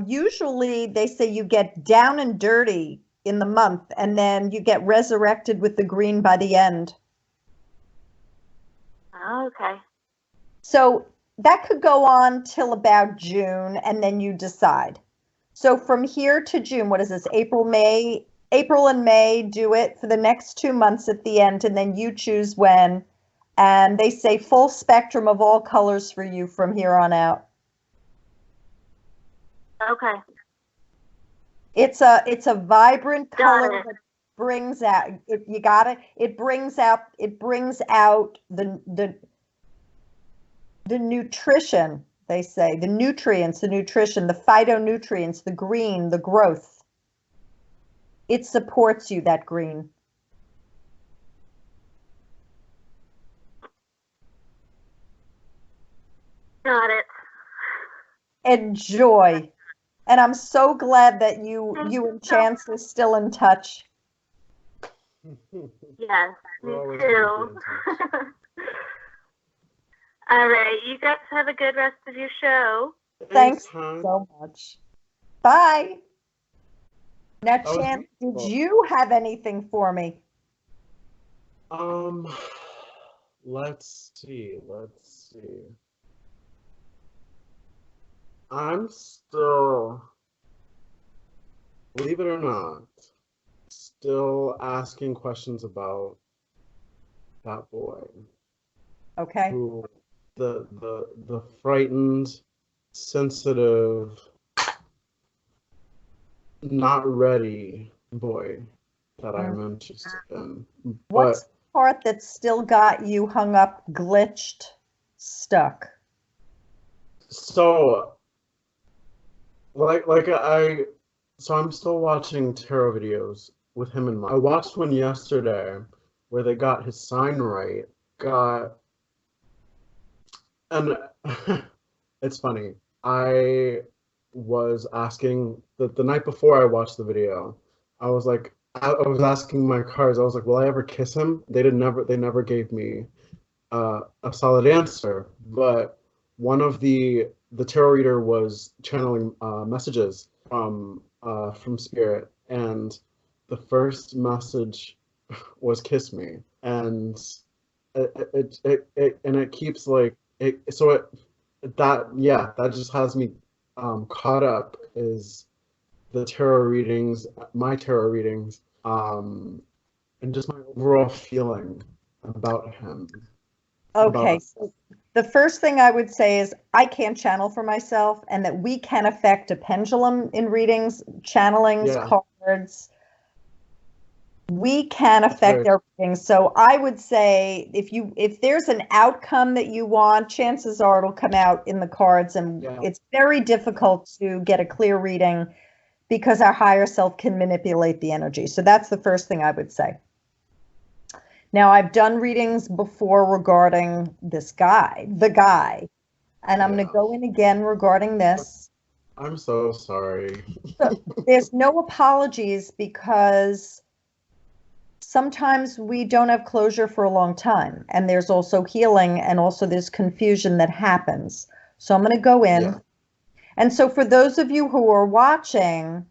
Usually they say you get down and dirty in the month, and then you get resurrected with the green by the end. Oh, okay. So that could go on till about June, and then you decide. So from here to June, what is this? April and May, do it for the next 2 months at the end, and then you choose when. And they say full spectrum of all colors for you from here on out. Okay. It's a vibrant color it. that brings out, you got it. It brings out the nutrition, they say, the nutrients, the nutrition, the phytonutrients, the green, the growth. It supports you, that green. Got it. Enjoy. And I'm so glad that you and Chance are still in touch. Yes, me We're always too. All right, you guys have a good rest of your show. Thanks hon. so much. Bye. Now, That was Chance, did beautiful. you have anything for me? Let's see. I'm still, believe it or not, still asking questions about that boy. Okay. Who, the frightened, sensitive, not ready boy that I'm interested in. What's But the part that still got you hung up, glitched, stuck? so so I'm still watching tarot videos with him in mind. I watched one yesterday where they got his sign right. And it's funny. I was asking the night before I watched the video, I was like, I was asking my cards. I was like, will I ever kiss him? They never gave me a solid answer. But one of the tarot reader was channeling messages from spirit, and the first message was "kiss me," and it keeps like it. So that just has me caught up is the tarot readings, my tarot readings, and just my overall feeling about him. Okay, so the first thing I would say is I can't channel for myself, and that we can affect a pendulum in readings, channelings, cards. We can affect their readings. So I would say if there's an outcome that you want, chances are it'll come out in the cards, and it's very difficult to get a clear reading because our higher self can manipulate the energy. So that's the first thing I would say. Now, I've done readings before regarding this guy, the guy, and I'm going to go in again regarding this. I'm so sorry. So there's no apologies, because sometimes we don't have closure for a long time, and there's also healing, and also there's confusion that happens. So I'm going to go in. Yeah. And so for those of you who are watching,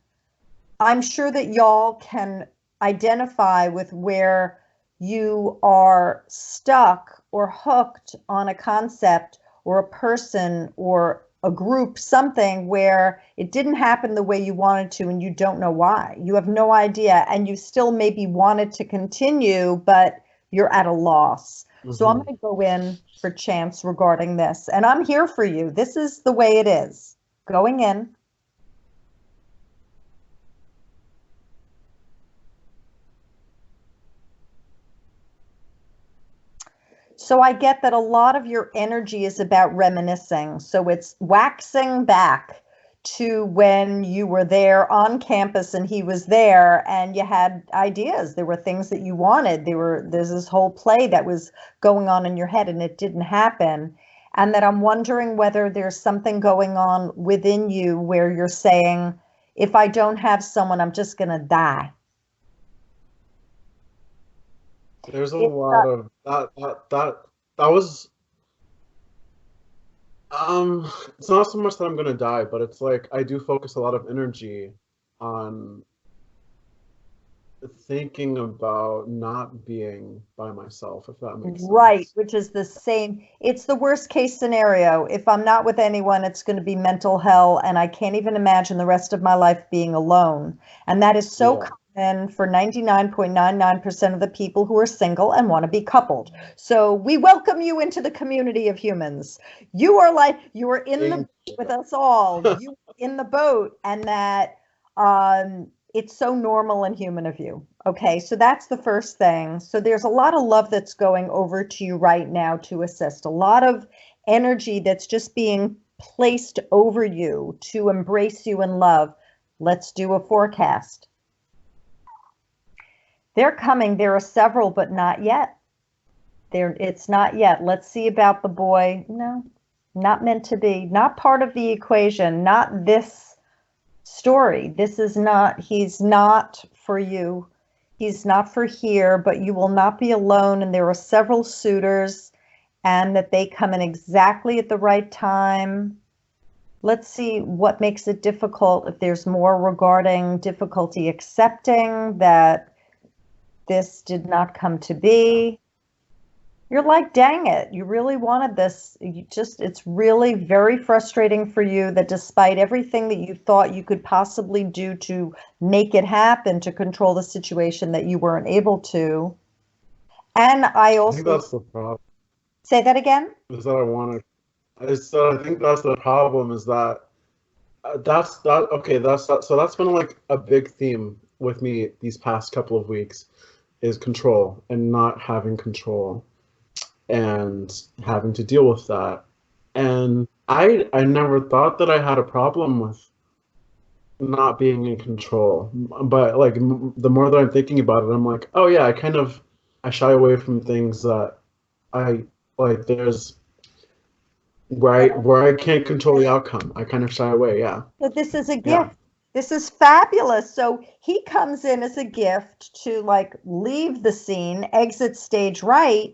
I'm sure that y'all can identify with where you are stuck or hooked on a concept or a person or a group, something where it didn't happen the way you wanted to, and you don't know why. You have no idea, and you still maybe wanted to continue, but you're at a loss. Mm-hmm. So I'm going to go in for chance regarding this, and I'm here for you. This is the way it is. Going in. So I get that a lot of your energy is about reminiscing. So it's waxing back to when you were there on campus and he was there, and you had ideas. There were things that you wanted. There's this whole play that was going on in your head, and it didn't happen. And that I'm wondering whether there's something going on within you where you're saying, if I don't have someone, I'm just going to die. There's a lot of that was it's not so much that I'm gonna die, but it's like I do focus a lot of energy on thinking about not being by myself, if that makes sense. Right, which is the same. It's the worst case scenario. If I'm not with anyone, it's going to be mental hell, and I can't even imagine the rest of my life being alone. And that is so common for 99.99% of the people who are single and want to be coupled. So we welcome you into the community of humans. You are in the boat with us all. You in the boat, and that it's so normal and human of you. Okay, so that's the first thing. So there's a lot of love that's going over to you right now to assist. A lot of energy that's just being placed over you to embrace you in love. Let's do a forecast. They're coming. There are several, but not yet. It's not yet. Let's see about the boy. No, not meant to be. Not part of the equation. Not this story. This is not, he's not for you. He's not for here, but you will not be alone. And there are several suitors, and that they come in exactly at the right time. Let's see what makes it difficult. If there's more regarding difficulty accepting that this did not come to be. You're like, dang it, you really wanted this. It's really very frustrating for you that despite everything that you thought you could possibly do to make it happen, to control the situation, that you weren't able to. And I think that's the problem. Say that again? Is that I think that's the problem, is that That's that. Okay, that's that. So that's been like a big theme with me these past couple of weeks is control and not having control and having to deal with that. And I never thought that I had a problem with not being in control. But like the more that I'm thinking about it, I'm like, oh yeah, I shy away from things that I like. There's where I can't control the outcome. I kind of shy away. Yeah. But this is a gift. Yeah. This is fabulous. So he comes in as a gift to like leave the scene, exit stage right.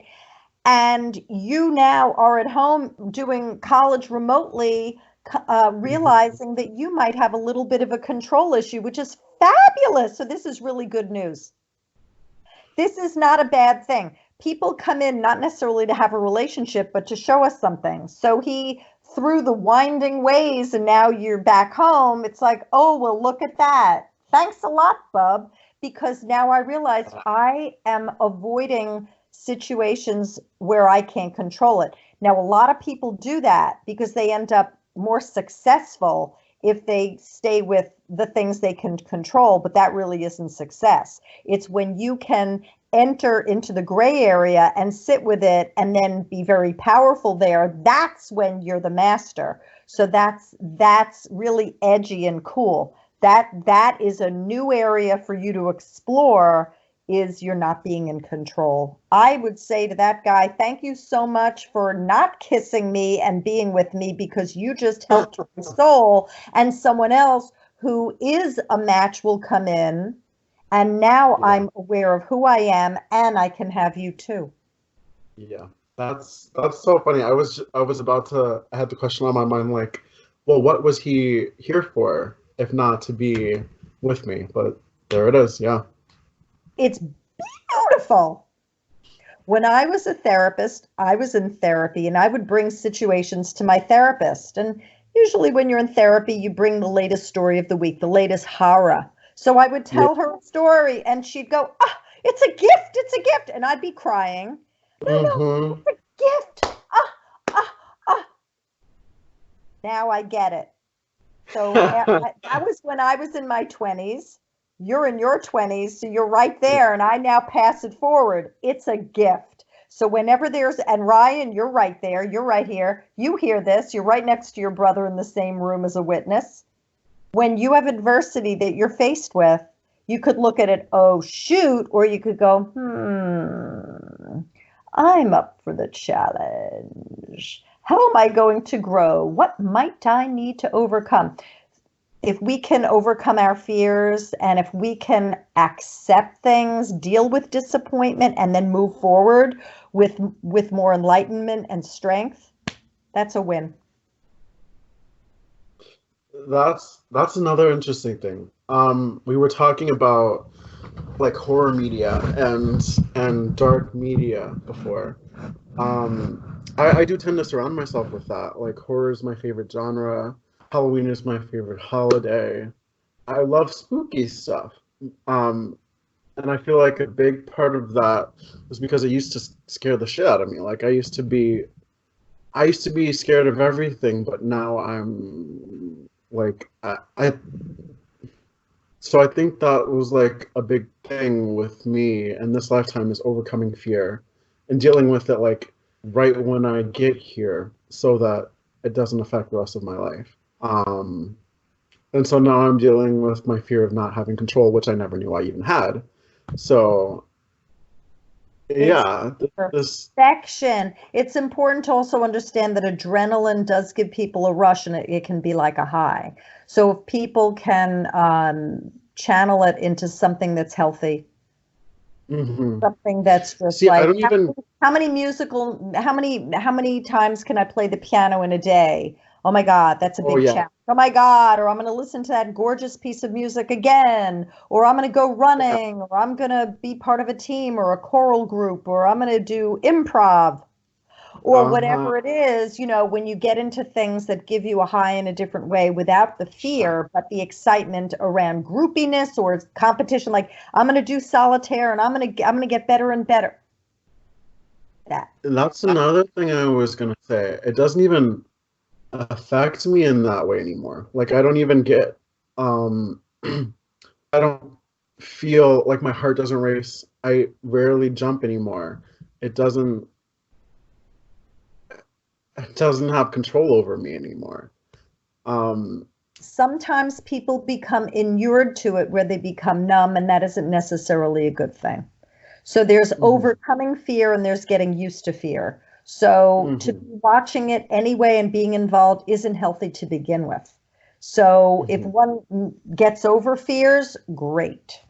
And you now are at home doing college remotely, realizing that you might have a little bit of a control issue, which is fabulous. So this is really good news. This is not a bad thing. People come in not necessarily to have a relationship, but to show us something. So he through the winding ways and now you're back home. It's like, oh, well, look at that. Thanks a lot, bub, because now I realize I am avoiding situations where I can't control it. Now, a lot of people do that because they end up more successful if they stay with the things they can control, but that really isn't success. It's when you can enter into the gray area and sit with it and then be very powerful there. That's when you're the master. So that's really edgy and cool. That is a new area for you to explore, is you're not being in control. I would say to that guy, thank you so much for not kissing me and being with me, because you just helped my soul, and someone else who is a match will come in. And now I'm aware of who I am, and I can have you too. Yeah, that's so funny. I had the question on my mind, like, well, what was he here for if not to be with me? But there it is. Yeah. It's beautiful. When I was a therapist, I was in therapy, and I would bring situations to my therapist. And usually when you're in therapy, you bring the latest story of the week, the latest horror. So I would tell her a story, and she'd go, "Ah, it's a gift, it's a gift." And I'd be crying. No, it's a gift. Now I get it. So that was when I was in my 20s. You're in your 20s, so you're right there, and I now pass it forward. It's a gift. So whenever and Ryan, you're right there. You're right here. You hear this. You're right next to your brother in the same room as a witness. When you have adversity that you're faced with, you could look at it, oh, shoot, or you could go, I'm up for the challenge. How am I going to grow? What might I need to overcome? If we can overcome our fears, and if we can accept things, deal with disappointment, and then move forward with more enlightenment and strength, that's a win. That's another interesting thing. We were talking about like horror media and dark media before. I do tend to surround myself with that. Like, horror is my favorite genre. Halloween is my favorite holiday. I love spooky stuff. And I feel like a big part of that was because it used to scare the shit out of me. Like, I used to be scared of everything, but now I'm like, so I think that was like a big thing with me in this lifetime, is overcoming fear and dealing with it like right when I get here, so that it doesn't affect the rest of my life. And so now I'm dealing with my fear of not having control, which I never knew I even had. So yeah, perfection. It's important to also understand that adrenaline does give people a rush, and it can be like a high. So if people can channel it into something that's healthy, something that's just like, how many times can I play the piano in a day? Oh my God, that's a big challenge. Oh my God, or I'm going to listen to that gorgeous piece of music again, or I'm going to go running, or I'm going to be part of a team or a choral group, or I'm going to do improv, or whatever it is. You know, when you get into things that give you a high in a different way without the fear, but the excitement around groupiness or competition, like I'm going to do solitaire and I'm going to get better and better. That's another thing I was going to say. It doesn't even affect me in that way anymore. Like I don't even get I don't feel like my heart doesn't race. I rarely jump anymore. It doesn't have control over me anymore. Sometimes people become inured to it where they become numb, and that isn't necessarily a good thing. So there's overcoming fear and there's getting used to fear. So to be watching it anyway and being involved isn't healthy to begin with. So if one gets over fears, great.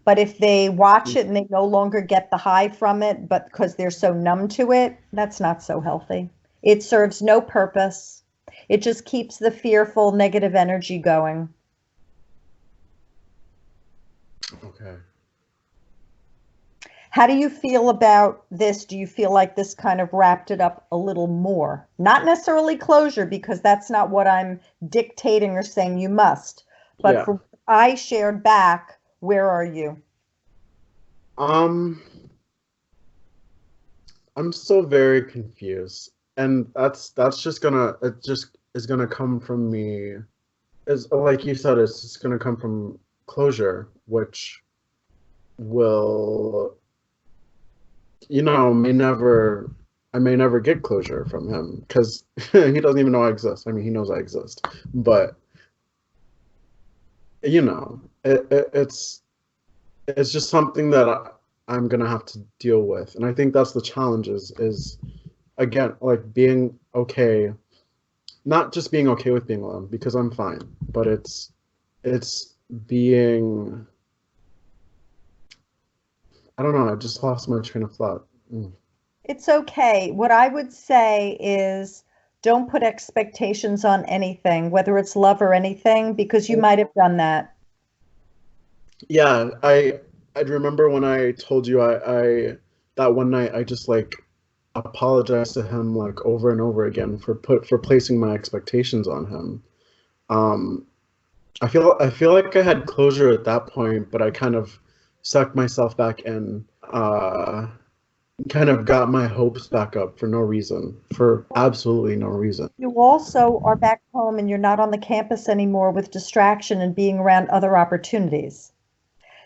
But if they watch it and they no longer get the high from it, but because they're so numb to it, that's not so healthy. It serves no purpose. It just keeps the fearful negative energy going. Okay. How do you feel about this? Do you feel like this kind of wrapped it up a little more? Not necessarily closure, because that's not what I'm dictating or saying you must. But from what I shared back, where are you? I'm still very confused. And that's just gonna, it just is gonna come from me. Is like you said, it's just gonna come from closure, which will, I may never get closure from him because he doesn't even know I exist. I mean, he knows I exist, but it's just something that I'm gonna have to deal with, and I think that's the challenge. Is again, like being okay, not just being okay with being alone because I'm fine, but it's being, I don't know, I just lost my train of thought. It's okay. What I would say is don't put expectations on anything, whether it's love or anything, because you might have done that. Yeah, I'd remember when I told you I that one night I just like apologized to him like over and over again for placing my expectations on him. I feel like I had closure at that point, but I kind of sucked myself back in, kind of got my hopes back up for no reason, for absolutely no reason. You also are back home and you're not on the campus anymore with distraction and being around other opportunities.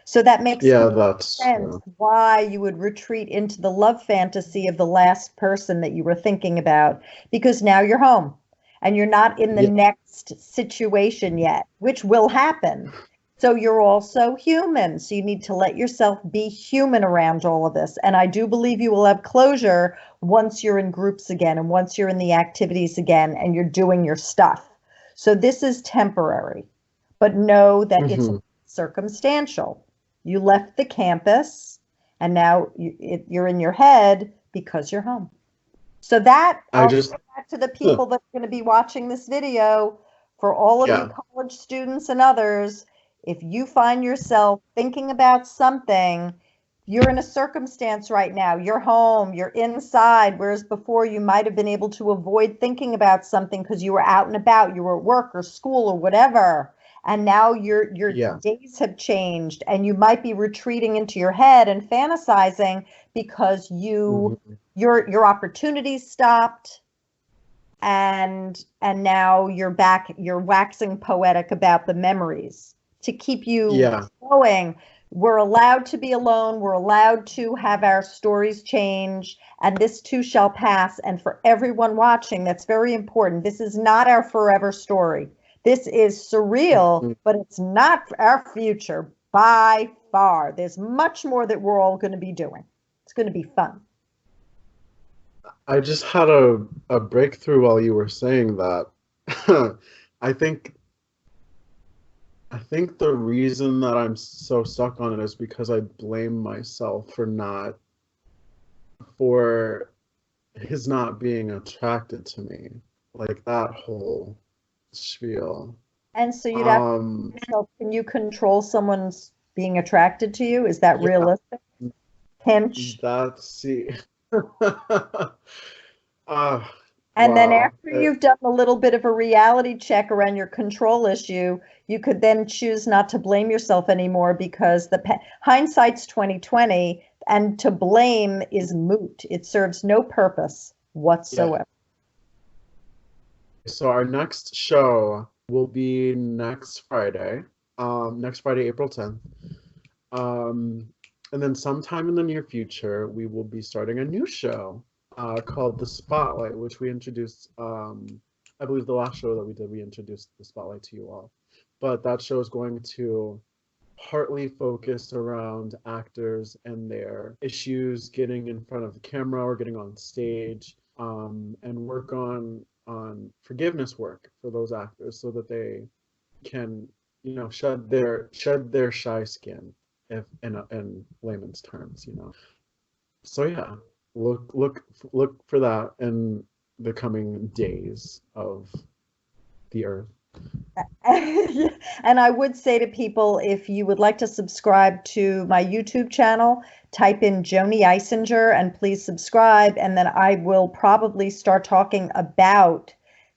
So that makes sense why you would retreat into the love fantasy of the last person that you were thinking about, because now you're home and you're not in the next situation yet, which will happen. So you're also human. So you need to let yourself be human around all of this. And I do believe you will have closure once you're in groups again and once you're in the activities again and you're doing your stuff. So this is temporary, but know that it's circumstantial. You left the campus and now you're in your head because you're home. So that I'll say that to the people that are going to be watching this video, for all of you college students and others. If you find yourself thinking about something, you're in a circumstance right now, you're home, you're inside, whereas before you might have been able to avoid thinking about something because you were out and about, you were at work or school or whatever. And now your days have changed and you might be retreating into your head and fantasizing because your opportunities stopped. And now you're back, you're waxing poetic about the memories to keep you going. We're allowed to be alone. We're allowed to have our stories change, and this too shall pass. And for everyone watching, that's very important. This is not our forever story. This is surreal, but it's not our future by far. There's much more that we're all going to be doing. It's going to be fun. I just had a breakthrough while you were saying that. I think the reason that I'm so stuck on it is because I blame myself for his not being attracted to me. Like that whole spiel. And so you'd have to ask yourself, can you control someone's being attracted to you? Is that realistic? Pinch. And then after you've done a little bit of a reality check around your control issue, you could then choose not to blame yourself anymore, because hindsight's 20/20, and to blame is moot. It serves no purpose whatsoever. So our next show will be next Friday, April 10th. And then sometime in the near future, we will be starting a new show called The Spotlight, which we introduced, I believe the last show that we did, we introduced The Spotlight to you all. But that show is going to partly focus around actors and their issues getting in front of the camera or getting on stage, and work on forgiveness work for those actors so that they can, you know, shed their shy skin, if in layman's terms, you know. So yeah, look for that in the coming days of the earth. And I would say to people, if you would like to subscribe to my YouTube channel, type in Joanie Eisinger and please subscribe. And then I will probably start talking about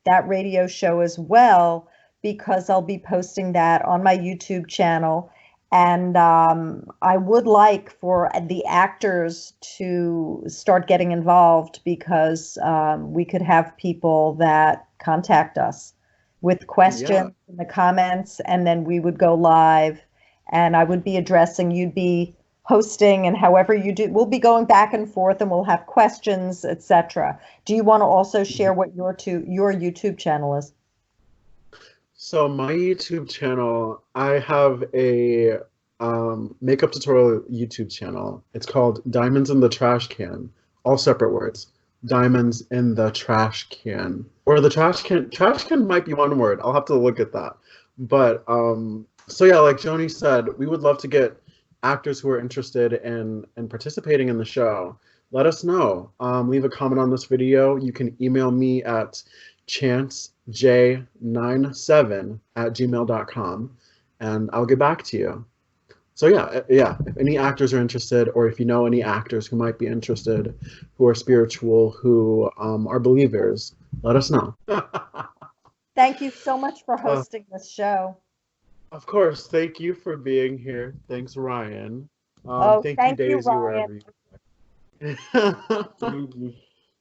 that radio show as well, because I'll be posting that on my YouTube channel. And I would like for the actors to start getting involved, because we could have people that contact us with questions in the comments, and then we would go live and I would be addressing, you'd be hosting, and however you do, we'll be going back and forth and we'll have questions, etc. Do you want to also share what your YouTube channel is? So my YouTube channel, I have a makeup tutorial YouTube channel. It's called Diamonds in the Trash Can, all separate words. Diamonds in the Trash Can, or the trash can might be one word. I'll have to look at that. But so yeah, like Joanie said, we would love to get actors who are interested in participating in the show. Let us know. Leave a comment on this video. You can email me at chancej97@gmail.com and I'll get back to you. So yeah, if any actors are interested, or if you know any actors who might be interested, who are spiritual, who are believers, let us know. Thank you so much for hosting this show. Of course. Thank you for being here. Thanks, Ryan. Thank you, Daisy, Ryan.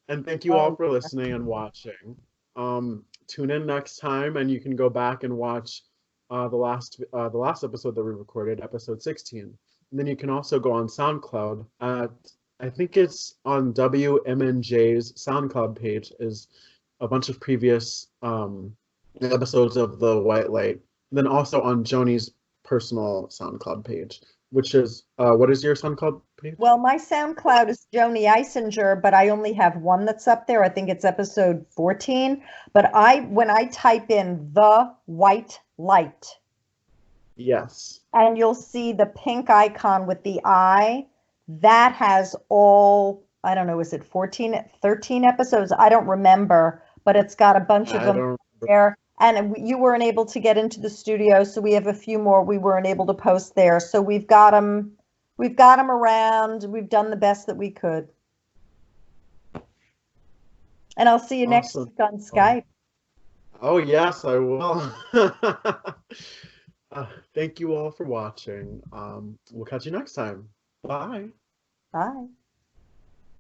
And thank you all for listening and watching. Tune in next time, and you can go back and watch the last episode that we recorded, episode 16. And then you can also go on SoundCloud at, I think it's on Wmnj's SoundCloud page, is a bunch of previous episodes of The White Light. And then also on Joanie's personal SoundCloud page, which is, what is your SoundCloud page? Well, my SoundCloud is Joanie Eisinger, but I only have one that's up there. I think it's episode 14. But when I type in The White Light. Yes. And you'll see the pink icon with the eye. That has all, I don't know, is it 13 episodes? I don't remember, but it's got a bunch of them there. And you weren't able to get into the studio, so we have a few more we weren't able to post there. So we've got them around. We've done the best that we could. And I'll see you next week on Skype. Oh, yes, I will. Thank you all for watching. We'll catch you next time. Bye. Bye.